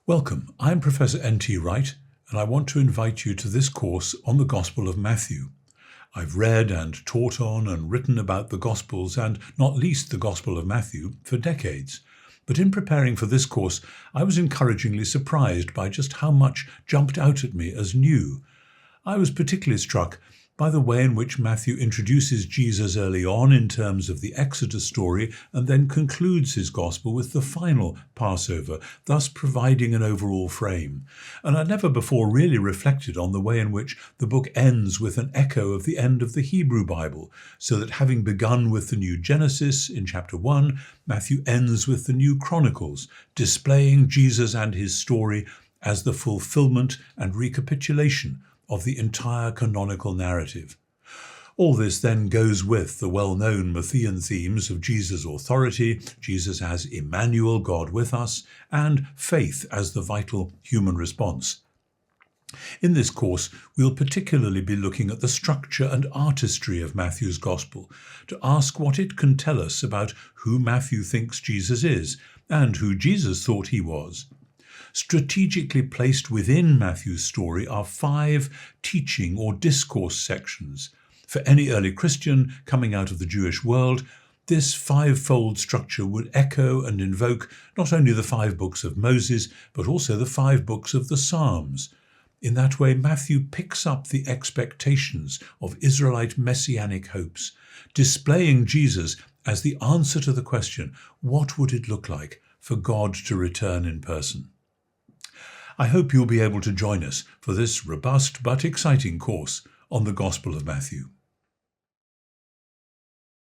Welcome, I'm Professor N.T. Wright, and I want to invite you to this course on the Gospel of Matthew. I've read and taught on and written about the Gospels, and not least the Gospel of Matthew, for decades. But in preparing for this course, I was encouragingly surprised by just how much jumped out at me as new. I was particularly struck by the way in which Matthew introduces Jesus early on in terms of the Exodus story and then concludes his gospel with the final Passover, thus providing an overall frame. And I never before really reflected on the way in which the book ends with an echo of the end of the Hebrew Bible, so that having begun with the new Genesis in chapter 1, Matthew ends with the new Chronicles, displaying Jesus and his story as the fulfillment and recapitulation of the entire canonical narrative. All this then goes with the well-known Matthean themes of Jesus' authority, Jesus as Emmanuel, God with us, and faith as the vital human response. In this course, we'll particularly be looking at the structure and artistry of Matthew's Gospel, to ask what it can tell us about who Matthew thinks Jesus is, and who Jesus thought he was. Strategically placed within Matthew's story are 5 teaching or discourse sections. For any early Christian coming out of the Jewish world, this 5-fold structure would echo and invoke not only the 5 books of Moses, but also the 5 books of the Psalms. In that way, Matthew picks up the expectations of Israelite messianic hopes, displaying Jesus as the answer to the question, what would it look like for God to return in person? I hope you'll be able to join us for this robust but exciting course on the Gospel of Matthew.